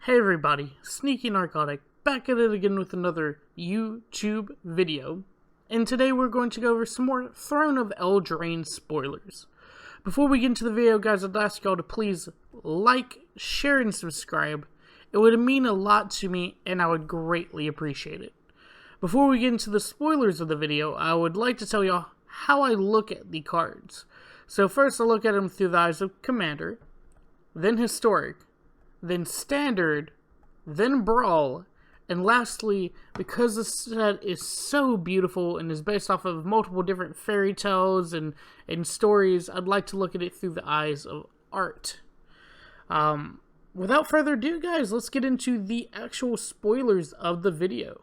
Hey everybody, Sneaky Narcotic, back at it again with another YouTube video. And today we're going to go over some more Throne of Eldraine spoilers. Before we get into the video, guys, I'd ask y'all to please like, share, and subscribe. It would mean a lot to me, and I would greatly appreciate it. Before we get into the spoilers of the video, I would like to tell y'all how I look at the cards. So first I look at them through the eyes of Commander, then Historic, then Standard, then Brawl, and lastly, because the set is so beautiful and is based off of multiple different fairy tales and stories, I'd like to look at it through the eyes of art. Without further ado, guys, let's get into the actual spoilers of the video.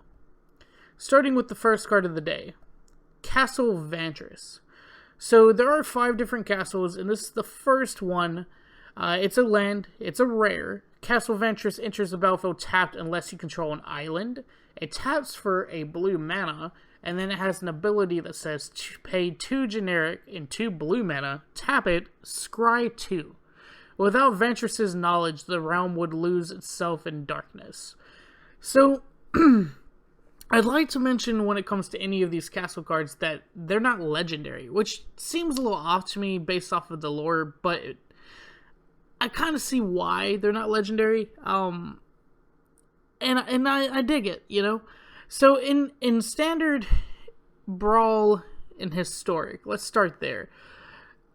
Starting with the first card of the day, Castle Vantress. So there are 5 different castles, and this is the first one. It's a land, it's a rare. Castle Ventris enters the battlefield tapped unless you control an island. It taps for a blue mana, and then it has an ability that says pay 2 generic and 2 blue mana, tap it, scry 2. Without Ventris' knowledge, the realm would lose itself in darkness. So, I'd like to mention when it comes to any of these castle cards that they're not legendary, which seems a little off to me based off of the lore, but I kind of see why they're not legendary, and I dig it, you know? So in Standard, Brawl, and Historic, let's start there.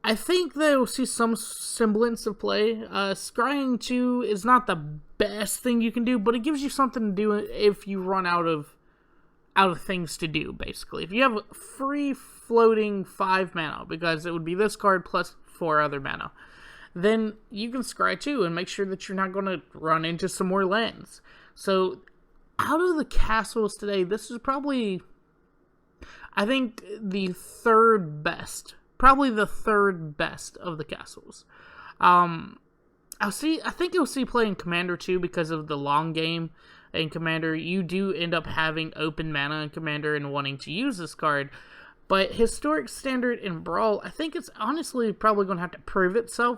I think they'll see some semblance of play. Scrying 2 is not the best thing you can do, but it gives you something to do if you run out of things to do, basically. If you have free floating 5 mana, because it would be this card plus 4 other mana, then you can scry 2 and make sure that you're not going to run into some more lands. So, out of the castles today, this is probably, I think, the third best. Probably the third best of the castles. I think you'll see play in Commander too, because of the long game. In Commander, you do end up having open mana in Commander and wanting to use this card. But Historic, Standard, and Brawl, I think it's honestly probably going to have to prove itself,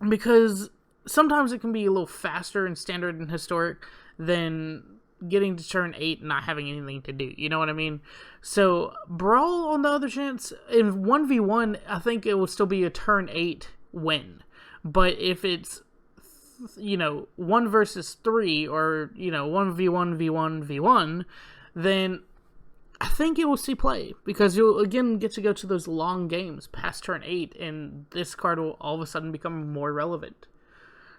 because sometimes it can be a little faster in Standard and Historic than getting to turn 8 and not having anything to do. You know what I mean? So, Brawl, on the other chance, in 1v1, I think it will still be a turn 8 win. But if it's, 1 versus 3, or, 1v1, v1, v1, then I think it will see play, because you'll again get to go to those long games past turn 8, and this card will all of a sudden become more relevant.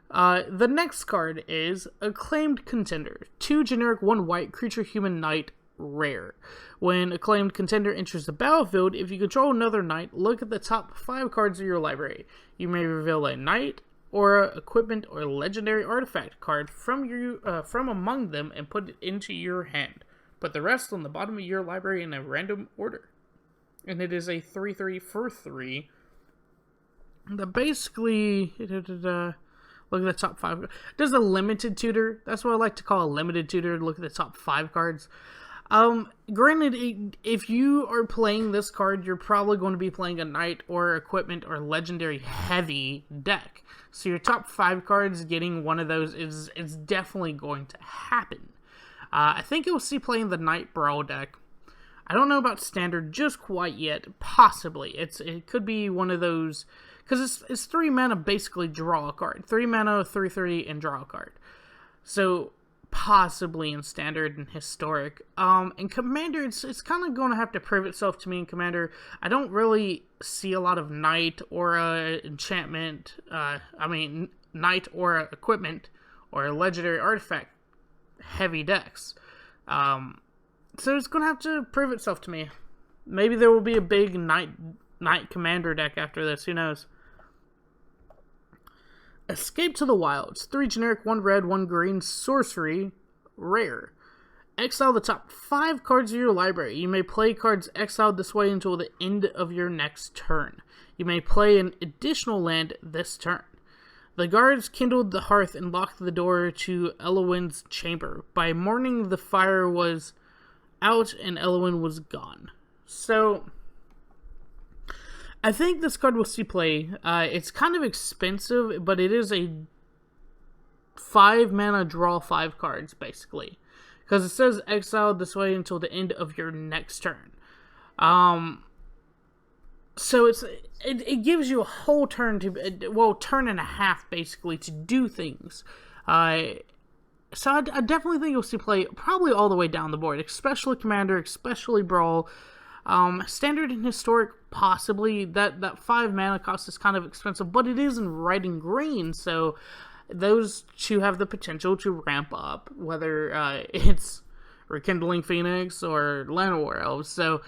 The next card is Acclaimed Contender. 2 generic, 1 white, creature, human, knight, rare. When Acclaimed Contender enters the battlefield, if you control another knight, look at the top 5 cards of your library. You may reveal a knight, or equipment, or legendary artifact card from among them and put it into your hand. Put the rest on the bottom of your library in a random order. And it is a 3/3 for 3. That basically, look at the top 5. Does a limited tutor. That's what I like to call a limited tutor. Look at the top 5 cards. Granted, if you are playing this card, you're probably going to be playing a knight or equipment or legendary heavy deck. So your top 5 cards, getting one of those is definitely going to happen. I think you'll see playing the Knight Brawl deck. I don't know about Standard just quite yet. Possibly. It could be one of those, because it's 3 mana, basically draw a card. 3 mana, 3/3, and draw a card. So, possibly in Standard and Historic. In Commander, it's kind of going to have to prove itself to me in Commander. I don't really see a lot of Knight or enchantment. Knight or equipment or a legendary artifact heavy decks. So it's going to have to prove itself to me. Maybe there will be a big Knight Commander deck after this. Who knows? Escape to the Wilds. 3 generic, 1 red, 1 green, sorcery, rare. Exile the top 5 cards of your library. You may play cards exiled this way until the end of your next turn. You may play an additional land this turn. The guards kindled the hearth and locked the door to Elowin's chamber. By morning, the fire was out and Elowin was gone. So, I think this card will see play. It's kind of expensive, but it is a 5 mana, draw 5 cards, basically. Because it says exile this way until the end of your next turn. So it gives you a whole turn turn and a half, basically, to do things. So I definitely think you'll see play probably all the way down the board, especially Commander, especially Brawl. Standard and Historic, possibly. That 5 mana cost is kind of expensive, but it is in red and green, so those two have the potential to ramp up, whether it's Rekindling Phoenix or Llanowar Elves. So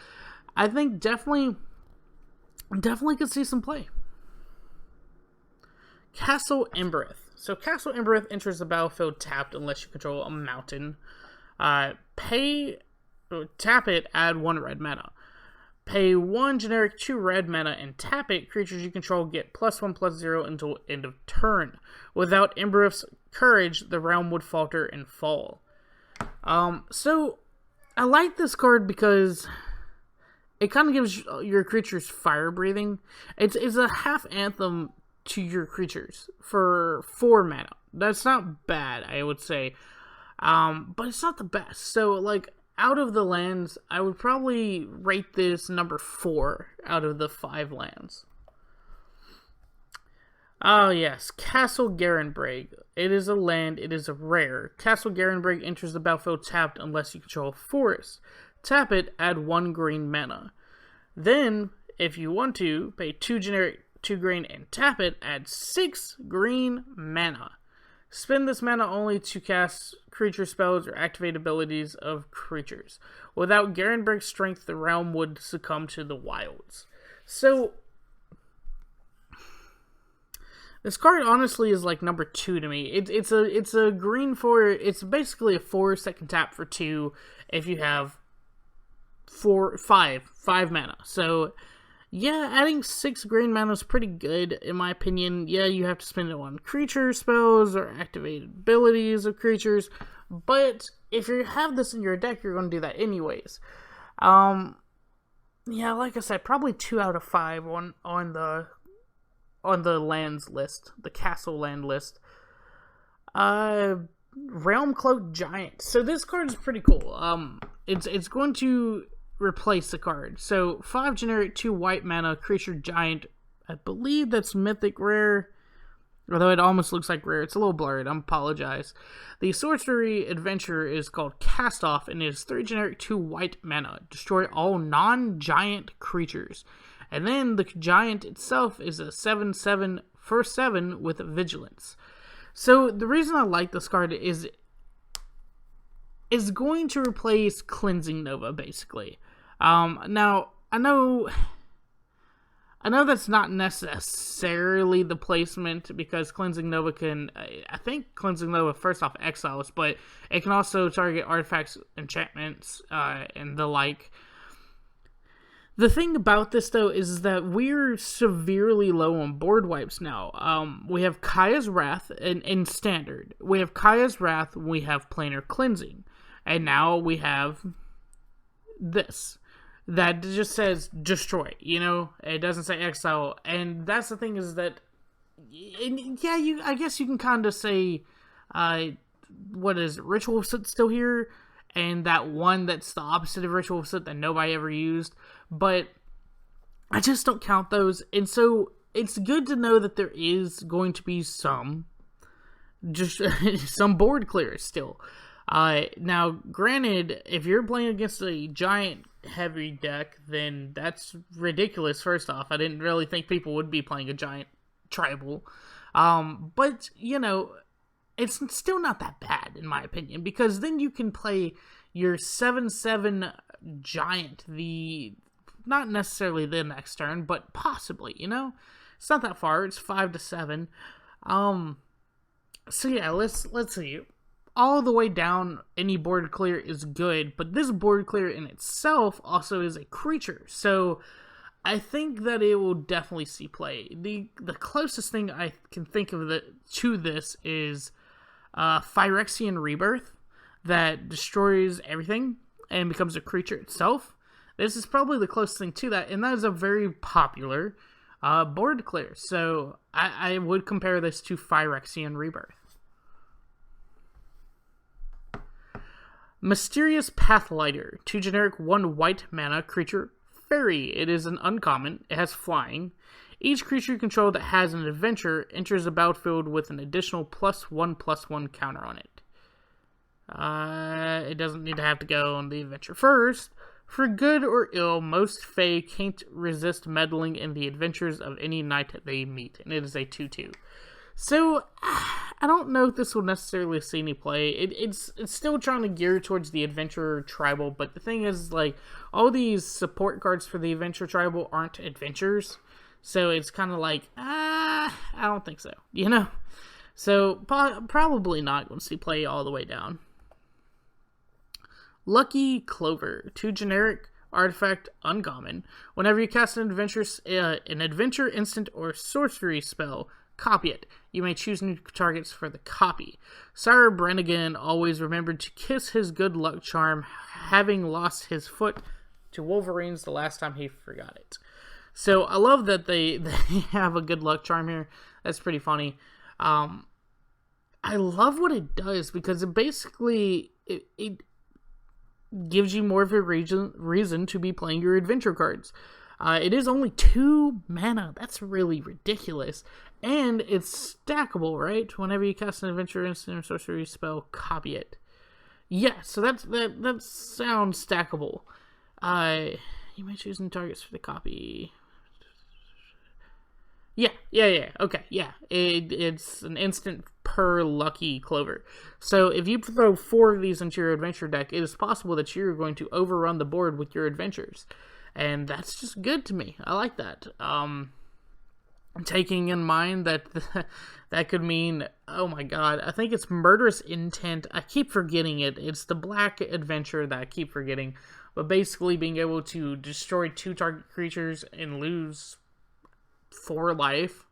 I think definitely could see some play. Castle Embereth. So Castle Embereth enters the battlefield tapped unless you control a mountain. Tap it, add 1 red mana. Pay 1 generic 2 red mana and tap it. Creatures you control get +1/+0 until end of turn. Without Embereth's courage, the realm would falter and fall. So I like this card because it kind of gives your creatures fire breathing. It's a half anthem to your creatures for 4 mana. That's not bad, I would say. But it's not the best. So, like, out of the lands, I would probably rate this number 4 out of the 5 lands. Oh, yes. Castle Garenbrig. It is a land. It is a rare. Castle Garenbrig enters the battlefield tapped unless you control a forest. Tap it, add 1 green mana. Then, if you want to, pay 2 generic 2 green and tap it, add 6 green mana. Spend this mana only to cast creature spells or activate abilities of creatures. Without Garenbrig's strength, the realm would succumb to the wilds. So, this card honestly is like number 2 to me. It's a green for, it's basically a 4-second tap for 2 if you have 5 mana. So, yeah, adding 6 green mana is pretty good, in my opinion. Yeah, you have to spend it on creature spells or activate abilities of creatures, but if you have this in your deck, you're going to do that anyways. Yeah, like I said, probably 2 out of 5 on the lands list, the castle land list. Realm-Cloaked Giant. So this card is pretty cool. It's going to replace the card. So 5 generic 2 white mana creature giant. I believe that's mythic rare, although it almost looks like rare. It's a little blurred. I apologize. The sorcery adventure is called Cast Off and is 3 generic 2 white mana. Destroy all non-giant creatures. And then the giant itself is a 7/7 for 7 with vigilance. So the reason I like this card is going to replace Cleansing Nova, basically. Now, I know that's not necessarily the placement, because Cleansing Nova can, I think Cleansing Nova first off exiles, but it can also target artifacts, enchantments, and the like. The thing about this, though, is that we're severely low on board wipes now. We have Kaya's Wrath in Standard. We have Kaya's Wrath, we have Planar Cleansing. And now we have this. That just says destroy, It doesn't say exile. And that's the thing, is that, I guess you can kind of say, what is it, Ritual Soot's still here? And that one that's the opposite of Ritual Soot that nobody ever used. But I just don't count those. And so it's good to know that there is going to be some board clears still. Now, granted, if you're playing against a giant heavy deck, then that's ridiculous, first off. I didn't really think people would be playing a giant tribal. But, it's still not that bad, in my opinion, because then you can play your 7/7 giant, not necessarily the next turn, but possibly, It's not that far, it's 5 to 7. So yeah, let's see. All the way down, any board clear is good, but this board clear in itself also is a creature, so I think that it will definitely see play. The closest thing I can think of to this is Phyrexian Rebirth, that destroys everything and becomes a creature itself. This is probably the closest thing to that, and that is a very popular board clear, so I would compare this to Phyrexian Rebirth. Mysterious Pathlighter, 2 generic, 1 white mana creature fairy. It is an uncommon. It has flying. Each creature you control that has an adventure enters the battlefield with an additional +1/+1 counter on it. It doesn't need to have to go on the adventure first. For good or ill, most Fae can't resist meddling in the adventures of any knight they meet, and it is a 2/2. So, I don't know if this will necessarily see any play. It's still trying to gear towards the adventure tribal, but the thing is, like, all these support cards for the adventure tribal aren't adventures, so it's kind of like, I don't think so, you know? So, probably not going to see play all the way down. Lucky Clover, 2 generic, artifact, uncommon. Whenever you cast an adventure, instant, or sorcery spell, copy it. You may choose new targets for the copy. Sire Brannigan always remembered to kiss his good luck charm, having lost his foot to Wolverines the last time he forgot it. So I love that they have a good luck charm here. That's pretty funny. I love what it does because it basically it gives you more of a reason to be playing your adventure cards. It is only 2 mana. That's really ridiculous. And it's stackable, right? Whenever you cast an adventure, instant, or sorcery spell, copy it. Yeah, so that sounds stackable. You may choose new targets for the copy. Yeah. Okay, yeah. It's an instant per Lucky Clover. So if you throw 4 of these into your adventure deck, it is possible that you're going to overrun the board with your adventures. And that's just good to me. I like that. Taking in mind that that could mean, oh my god, I think it's Murderous Intent. I keep forgetting it. It's the black adventure that I keep forgetting. But basically being able to destroy 2 target creatures and lose 4 life,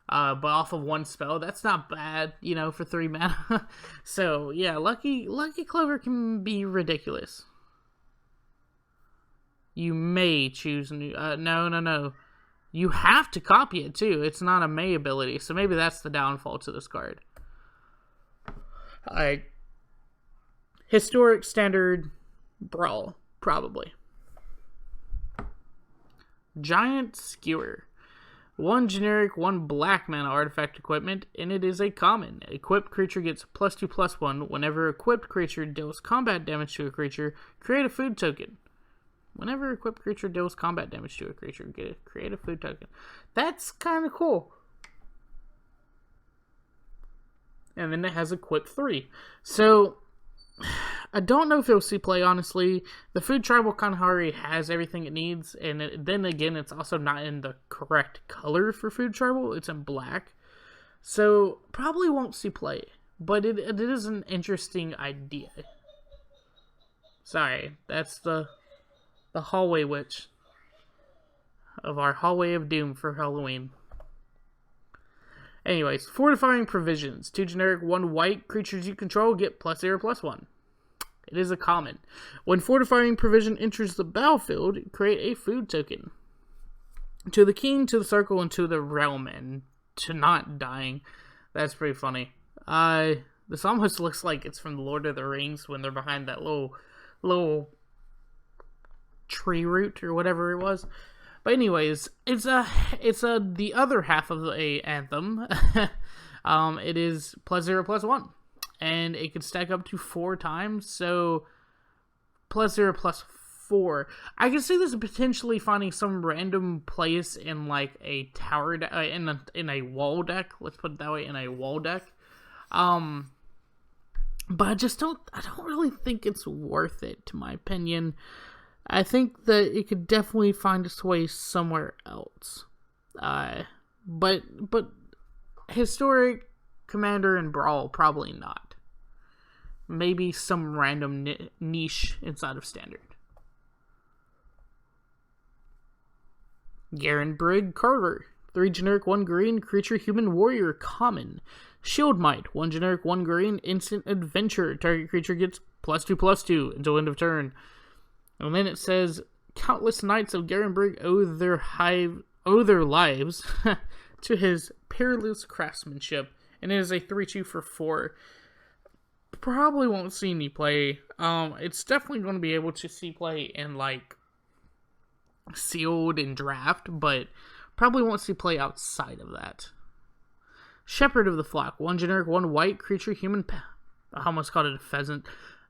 but off of 1 spell. That's not bad, you know, for 3 mana. So, yeah, Lucky Clover can be ridiculous. You may choose new... No. You have to copy it, too. It's not a may ability, so maybe that's the downfall to this card. Historic, Standard, Brawl, probably. Giant Skewer. 1 generic, 1 black mana artifact equipment, and it is a common. Equipped creature gets +2/+1. Whenever equipped creature deals combat damage to a creature, create a food token. Whenever equipped creature deals combat damage to a creature, create a food token. That's kind of cool. And then it has equip 3. So, I don't know if it'll see play, honestly. The food tribal kind of already has everything it needs. And then again, it's also not in the correct color for food tribal. It's in black. So, probably won't see play. But it is an interesting idea. Sorry, that's the hallway witch of our hallway of doom for Halloween. Anyways, Fortifying Provisions. 2 generic, 1 white. Creatures you control get +0/+1. It is a common. When Fortifying Provision enters the battlefield, create a food token. To the king, to the circle, and to the realm, and to not dying. That's pretty funny. This almost looks like it's from the Lord of the Rings when they're behind that little tree root or whatever it was. But anyways, it's the other half of a anthem. It is +0/+1, and it can stack up to 4 times. So +0/+4. I can see this potentially finding some random place in like a tower in a wall deck. Let's put it that way, in a wall deck. But I don't really think it's worth it, to my opinion. I think that it could definitely find its way somewhere else. But Historic, Commander, and Brawl, probably not. Maybe some random niche inside of Standard. Garenbrig Carver. 3 generic, 1 green, creature, human, warrior, common. Shield Might. 1 generic, 1 green, instant adventure. Target creature gets +2/+2 until end of turn. And then it says, countless knights of Garenburg owe their lives to his peerless craftsmanship. And it is a 3/2 for 4. probably won't see any play. It's definitely going to be able to see play in, like, sealed and draft, but probably won't see play outside of that. Shepherd of the Flock. 1 generic, 1 white creature, human. I almost called it a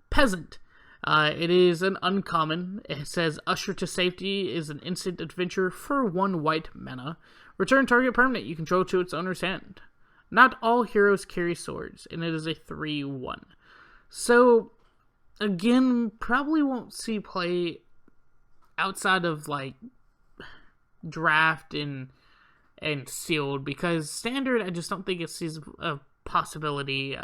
peasant. It is an uncommon. It says Usher to Safety is an instant adventure for 1 white mana. Return target permanent you control to its owner's hand. Not all heroes carry swords, and it is a 3/1. So, again, probably won't see play outside of, like, draft and sealed, because standard, I just don't think it sees a possibility.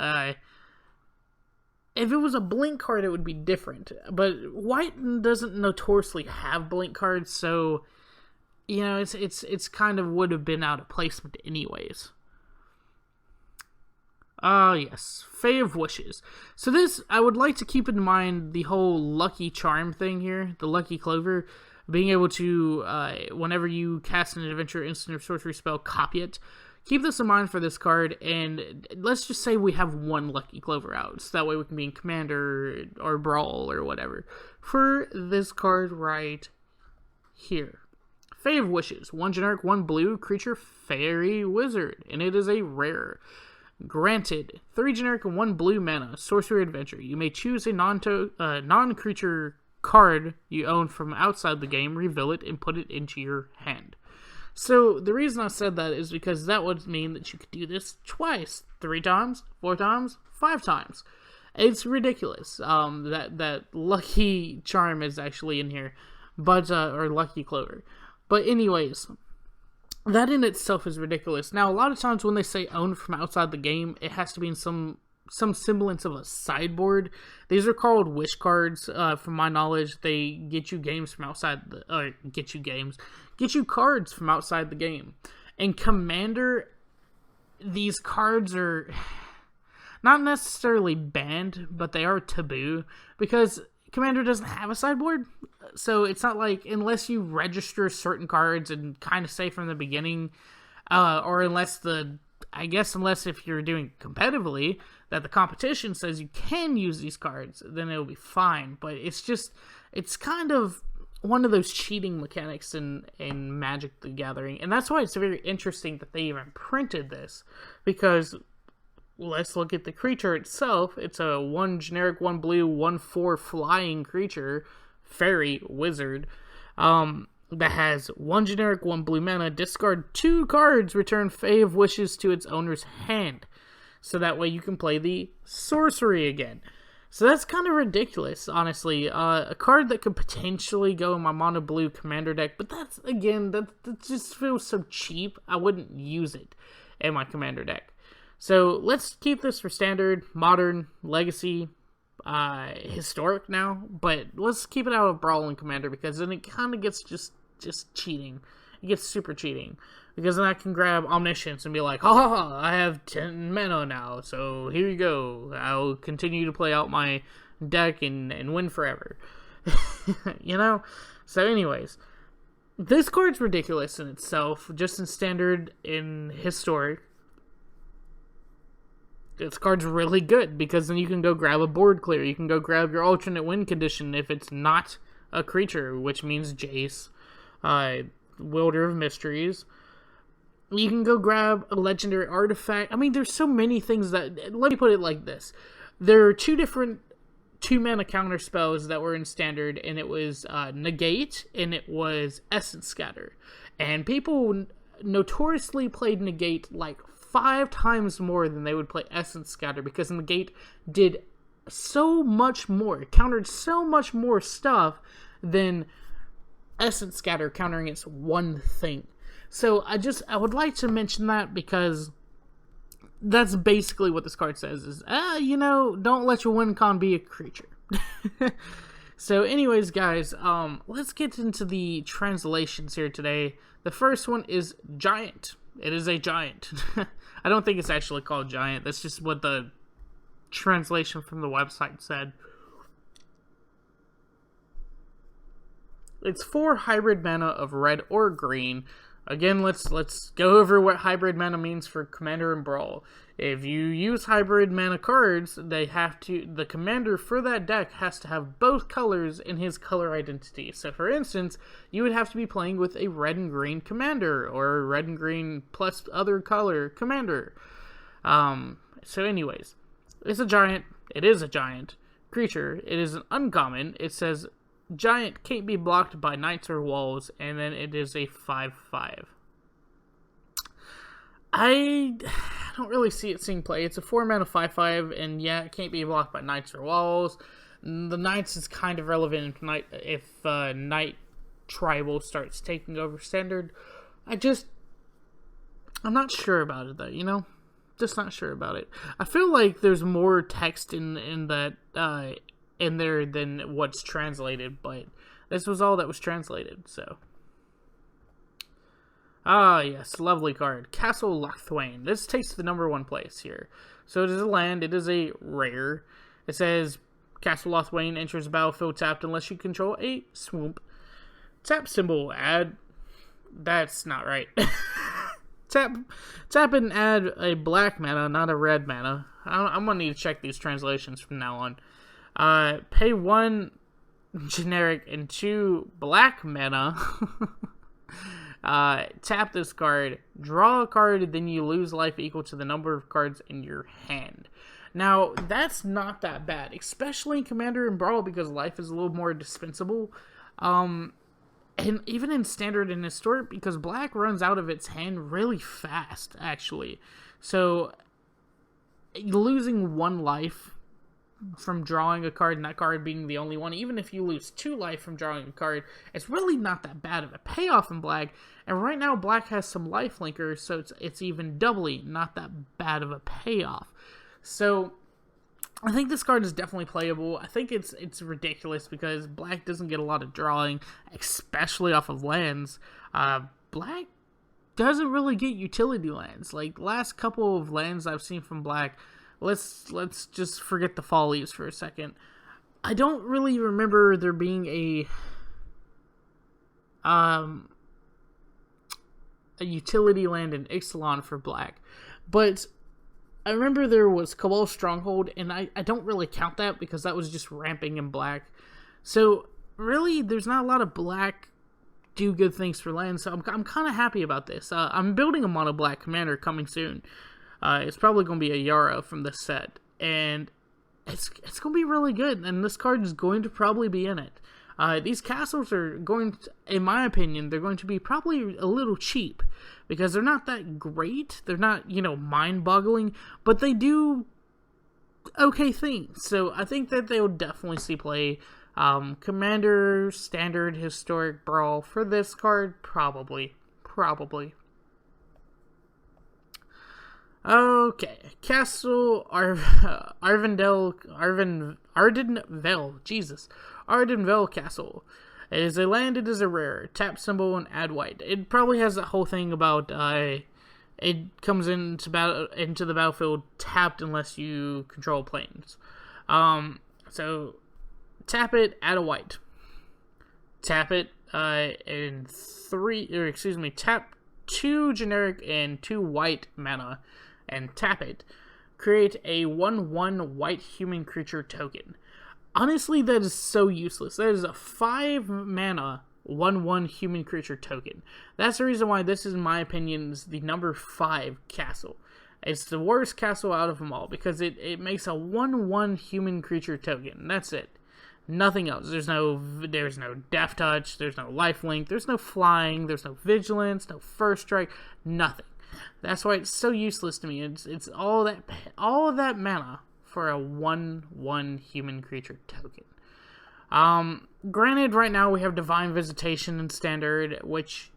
If it was a blink card, it would be different, but white doesn't notoriously have blink cards, so, you know, it's kind of would have been out of placement anyways. Yes, Fae of Wishes. So this, I would like to keep in mind the whole lucky charm thing here, the lucky Clover, being able to, whenever you cast an adventure, instant, or sorcery spell, copy it. Keep this in mind for this card, and let's just say we have 1 lucky Clover out, so that way we can be in Commander or Brawl or whatever. For this card right here. Fae of Wishes. 1 generic, 1 blue, creature, fairy, wizard, and it is a rare. Granted, 3 generic and 1 blue mana, sorcery adventure. You may choose a non-creature card you own from outside the game, reveal it, and put it into your hand. So, the reason I said that is because that would mean that you could do this twice, 3 times, 4 times, 5 times. It's ridiculous. That lucky charm is actually in here, but or lucky Clover. But anyways, that in itself is ridiculous. Now, a lot of times when they say owned from outside the game, it has to be in some semblance of a sideboard. These are called wish cards. From my knowledge, they get you games from outside get you cards from outside the game. And Commander, these cards are not necessarily banned, but they are taboo because Commander doesn't have a sideboard. So it's not like, unless you register certain cards and kind of say from the beginning, or unless if you're doing competitively, that the competition says you can use these cards, then it'll be fine. But it's kind of one of those cheating mechanics in Magic the Gathering. And that's why it's very interesting that they even printed this. Because, let's look at the creature itself. It's a 1 generic, 1 blue, 1/4 flying creature, fairy, wizard, that has 1 generic, 1 blue mana, discard 2 cards, return Fae of Wishes to its owner's hand. So that way you can play the sorcery again. So that's kind of ridiculous, honestly. A card that could potentially go in my mono blue commander deck, but that just feels so cheap, I wouldn't use it in my commander deck. So let's keep this for standard, modern, legacy, historic now, but let's keep it out of Brawl and Commander, because then it kind of gets just cheating. It gets super cheating, because then I can grab Omniscience and be like, I have 10 mana now, so here you go. I'll continue to play out my deck and win forever. You know? So anyways, this card's ridiculous in itself, just in standard, in historic. This card's really good, because then you can go grab a board clear. You can go grab your alternate win condition if it's not a creature, which means Jace, Wielder of Mysteries. You can go grab a legendary artifact. I mean, there's so many things that... Let me put it like this. There are 2 different 2-mana counter spells that were in standard, and it was Negate, and it was Essence Scatter. And people notoriously played Negate like 5 times more than they would play Essence Scatter, because Negate did so much more, countered so much more stuff than Essence Scatter countering its one thing. So I would like to mention that, because that's basically what this card says is, don't let your win con be a creature. So anyways, guys, let's get into the translations here today. The first one is Giant. It is a giant. I don't think it's actually called Giant. That's just what the translation from the website said. It's 4 hybrid mana of red or green. again, let's go over what hybrid mana means for Commander and Brawl. If you use hybrid mana cards, the commander for that deck has to have both colors in his color identity. So for instance, you would have to be playing with a red and green commander, or a red and green plus other color commander. So anyways, it's a giant. It is a giant creature. It is an uncommon. It says giant can't be blocked by knights or walls, and then it is a 5/5. I don't really see it seeing play. It's a 4-mana 5/5, and yeah, it can't be blocked by knights or walls. The knights is kind of relevant if knight tribal starts taking over standard. I'm not sure about it though, you know? Just not sure about it. I feel like there's more text in there than what's translated, but this was all that was translated, so. Ah, yes, lovely card. Castle Locthwain. This takes the number 1 place here. So it is a land. It is a rare. It says, Castle Locthwain enters the battlefield tapped unless you control a swamp. Tap symbol, add... That's not right. Tap and add a black mana, not a red mana. I'm going to need to check these translations from now on. Pay 1 generic and 2 black mana. Tap this card, draw a card, then you lose life equal to the number of cards in your hand. Now, that's not that bad, especially in Commander and Brawl, because life is a little more dispensable. And even in Standard and Historic, because black runs out of its hand really fast, actually. So, losing 1 life from drawing a card, and that card being the only one, even if you lose 2 life from drawing a card, it's really not that bad of a payoff in black. And right now, black has some life linkers, so it's even doubly not that bad of a payoff. So, I think this card is definitely playable. I think it's ridiculous because black doesn't get a lot of drawing, especially off of lands. Black doesn't really get utility lands. Like, last couple of lands I've seen from black, let's just forget the fall leaves for a second. I don't really remember there being a utility land in Ixalan for black, but I remember there was Cabal Stronghold, and I don't really count that because that was just ramping in black. So really, there's not a lot of black do good things for land, so I'm kind of happy about this. I'm building a mono black commander coming soon. It's probably going to be a Yara from this set, and it's going to be really good, and this card is going to probably be in it. These castles are going to, in my opinion, they're going to be probably a little cheap, because they're not that great. They're not, mind-boggling, but they do okay things. So I think that they'll definitely see play. Commander, Standard, Historic, Brawl. For this card, probably. Okay, Castle Ardenvale Castle. It is a land, it is a rare. Tap symbol and add white. It probably has that whole thing about it comes into the battlefield tapped unless you control planes. So tap it, add a white. Tap it tap 2 generic and 2 white mana and tap it. Create a 1/1 white human creature token. Honestly, that is so useless. That is a 5 mana 1/1 human creature token. That's the reason why this is, in my opinion, is the number 5 castle. It's the worst castle out of them all because it makes a 1/1 human creature token. That's it. Nothing else. There's no death touch, there's no lifelink, there's no flying, there's no vigilance, no first strike, nothing. That's why it's so useless to me. It's all of that mana for a 1/1 human creature token. Granted, right now we have Divine Visitation in Standard, which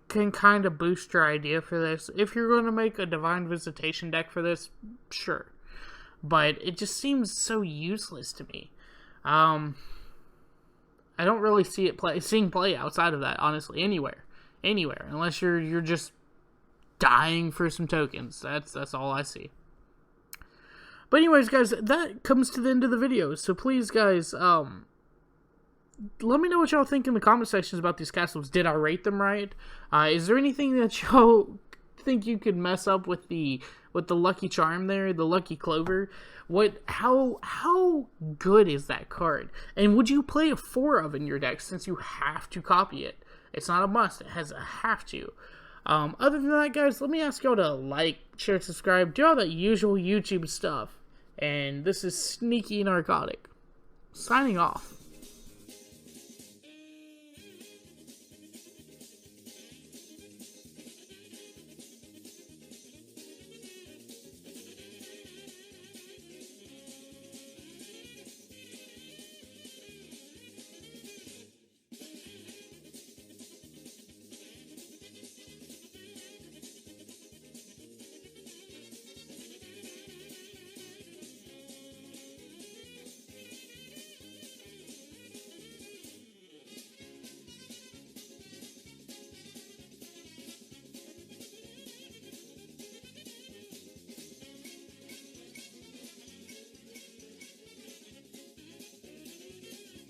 can kind of boost your idea for this. If you're going to make a Divine Visitation deck for this, sure. But it just seems so useless to me. I don't really see it seeing play outside of that, honestly, anywhere, unless you're just dying for some tokens. That's all I see. But anyways, guys, that comes to the end of the video. So please, guys, let me know what y'all think in the comment sections about these castles. Did I rate them right? Is there anything that y'all think you could mess up with the Lucky Charm there, the Lucky Clover? How good is that card? And would you play 4 of in your deck, since you have to copy it? It's not a must, it has a have to. Other than that, guys, let me ask y'all to like, share, subscribe, do all that usual YouTube stuff. And this is Sneaky Narcotic, signing off.